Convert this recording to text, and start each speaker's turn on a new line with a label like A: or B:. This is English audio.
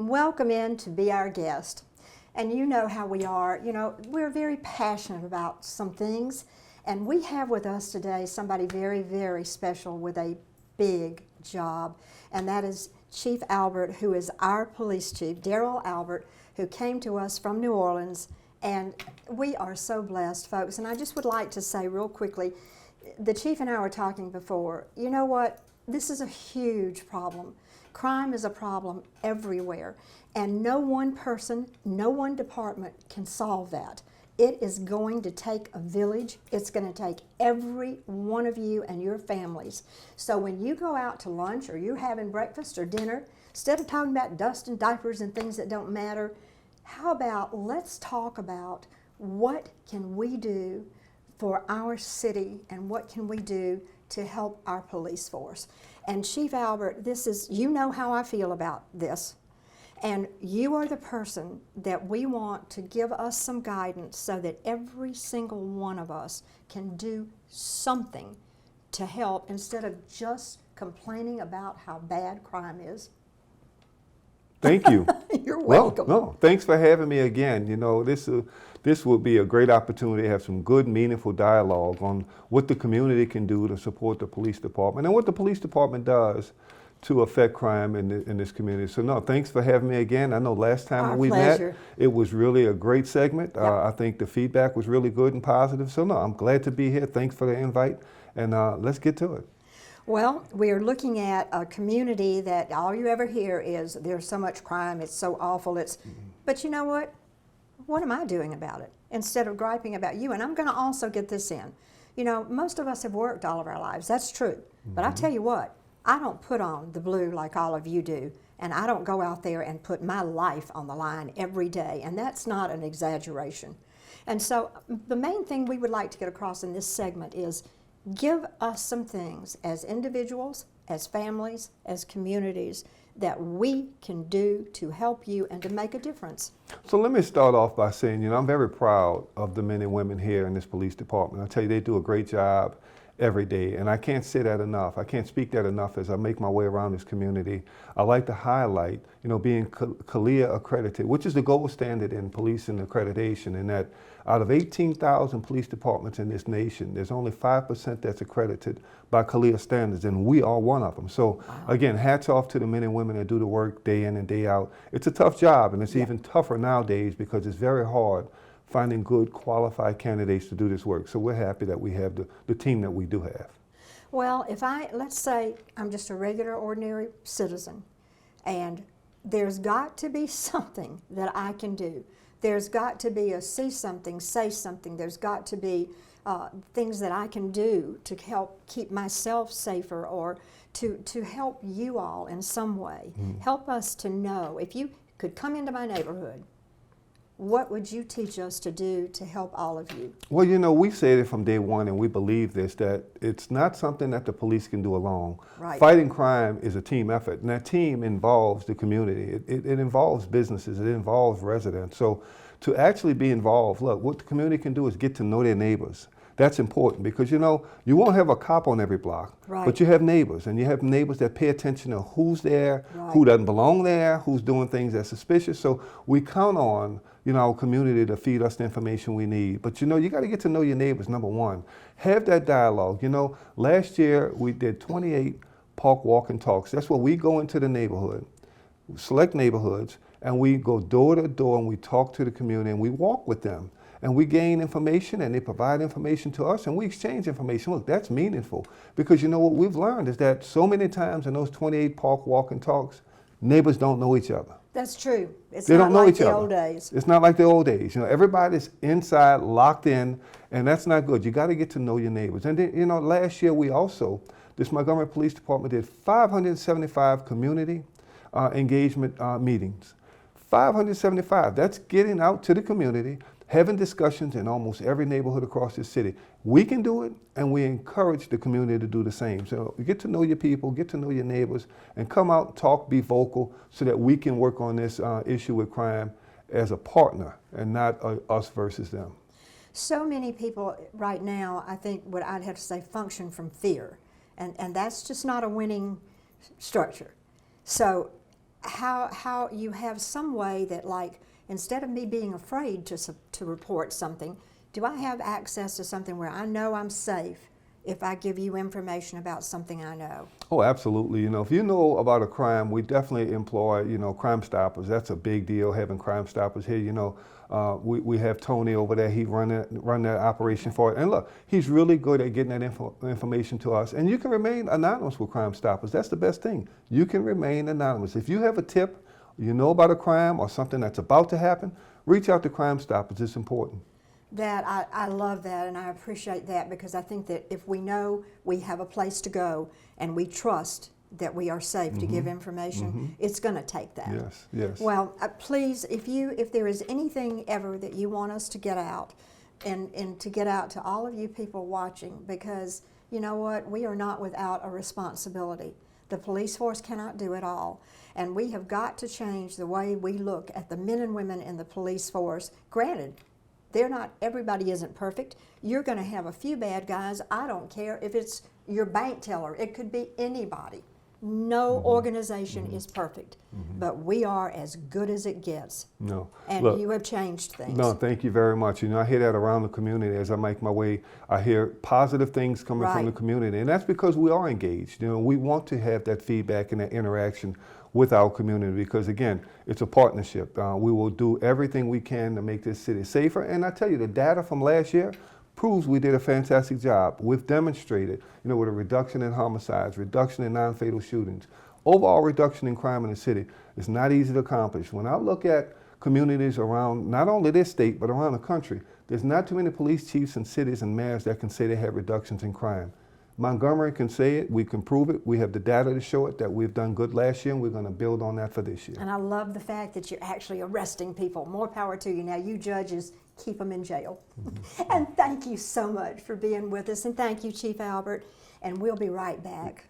A: welcome in to be our guest. And you know how we are. You know, we're very passionate about some things. And we have with us today somebody very, very special with a big job. And that is Chief Albert, who is our police chief, Darryl Albert, who came to us from New Orleans. And we are so blessed, folks. And I just would like to say real quickly, the chief and I were talking before, you know what? This is a huge problem. Crime is a problem everywhere. And no one person, no one department can solve that. It is going to take a village. It's going to take every one of you and your families. So when you go out to lunch or you're having breakfast or dinner, instead of talking about dust and diapers and things that don't matter, how about let's talk about what can we do for our city and what can we do to help our police force. And Chief Albert, this is, you know how I feel about this. And you are the person that we want to give us some guidance so that every single one of us can do something to help instead of just complaining about how bad crime is.
B: Thank you.
A: You're welcome.
B: No, thanks for having me again. You know, this will be a great opportunity to have some good, meaningful dialogue on what the community can do to support the police department and what the police department does to affect crime in this community. So no, thanks for having me again. I know last time we met, it was really a great segment. Yep. I think the feedback was really good and positive. So no, I'm glad to be here. Thanks for the invite, and let's get to it.
A: Well, we are looking at a community that all you ever hear is there's so much crime, it's so awful, but you know what? What am I doing about it? Instead of griping about you, and I'm going to also get this in. You know, most of us have worked all of our lives, that's true. But I tell you what, I don't put on the blue like all of you do, and I don't go out there and put my life on the line every day, and that's not an exaggeration. And so the main thing we would like to get across in this segment is give us some things as individuals, as families, as communities that we can do to help you and to make a difference.
B: So let me start off by saying, you know, I'm very proud of the men and women here in this police department. I tell you, they do a great job every day, and I can't say that enough. I can't speak that enough as I make my way around this community. I like to highlight, you know, being CALEA accredited, which is the gold standard in policing accreditation, and that out of 18,000 police departments in this nation, there's only 5% that's accredited by CALEA standards, and we are one of them. So again, hats off to the men and women that do the work day in and day out. It's a tough job, and it's even tougher nowadays because it's very hard finding good, qualified candidates to do this work. So we're happy that we have the team that we do have.
A: Well, let's say I'm just a regular, ordinary citizen, and there's got to be something that I can do. There's got to be a see something, say something. There's got to be things that I can do to help keep myself safer or to help you all in some way. Help us to know, if you could come into my neighborhood, what would you teach us to do to help all of you?
B: Well, you know, we said it from day one, and we believe this, that it's not something that the police can do alone.
A: Right.
B: Fighting crime is a team effort, and that team involves the community. It involves businesses. It involves residents. So to actually be involved, look, what the community can do is get to know their neighbors. That's important because, you know, you won't have a cop on every block, but you have neighbors, and you have neighbors that pay attention to who's there, who doesn't belong there, who's doing things that's suspicious. So we count on, you know, our community to feed us the information we need. But, you know, you got to get to know your neighbors, number one. Have that dialogue. You know, last year we did 28 park walk and talks. That's where we go into the neighborhood, select neighborhoods, and we go door to door and we talk to the community and we walk with them. And we gain information and they provide information to us and we exchange information. Look, that's meaningful because, you know, what we've learned is that so many times in those 28 park walk and talks, neighbors don't know each other.
A: That's true.
B: They don't know each other.
A: It's not like the old days.
B: It's not like the old days. You know, everybody's inside, locked in, and that's not good. You got to get to know your neighbors. And then, you know, last year we also, this Montgomery Police Department did 575 community engagement meetings. 575. That's getting out to the community, having discussions in almost every neighborhood across the city. We can do it, and we encourage the community to do the same. So get to know your people, get to know your neighbors, and come out, talk, be vocal, so that we can work on this issue with crime as a partner and not us versus them.
A: So many people right now, I think what I'd have to say, function from fear. And that's just not a winning structure. So how you have some way that, like, instead of me being afraid to report something, do I have access to something where I know I'm safe if I give you information about something I know?
B: Oh, absolutely. You know, if you know about a crime, we definitely employ, Crime Stoppers. That's a big deal, having Crime Stoppers here. We have Tony over there. He run that operation for it. And look, he's really good at getting that information to us. And you can remain anonymous with Crime Stoppers. That's the best thing. You can remain anonymous. If you have a tip, you know about a crime or something that's about to happen, reach out to Crime Stoppers. It's important.
A: That I love that, and I appreciate that, because I think that if we know we have a place to go and we trust that we are safe to give information, it's going to take that.
B: Yes, yes.
A: Well, please, if there is anything ever that you want us to get out, and to get out to all of you people watching, because you know what, we are not without a responsibility. The police force cannot do it all, and we have got to change the way we look at the men and women in the police force. Granted, everybody isn't perfect. You're going to have a few bad guys. I don't care if it's your bank teller. It could be anybody. No organization is perfect, but we are as good as it gets.
B: No.
A: And
B: Look,
A: you have changed things.
B: No, thank you very much. I hear that around the community as I make my way. I hear positive things coming from the community, and that's because we are engaged. We want to have that feedback and that interaction with our community, because again, it's a partnership. We will do everything we can to make this city safer. And I tell you, the data from last year proves we did a fantastic job. We've demonstrated, with a reduction in homicides, reduction in non-fatal shootings, overall reduction in crime in the city. It's not easy to accomplish. When I look at communities around not only this state, but around the country, there's not too many police chiefs and cities and mayors that can say they have reductions in crime. Montgomery can say it, we can prove it, we have the data to show it, that we've done good last year, and we're going to build on that for this year.
A: And I love the fact that you're actually arresting people. More power to you. Now, you judges, keep them in jail. And thank you so much for being with us, and thank you, Chief Albert, and we'll be right back.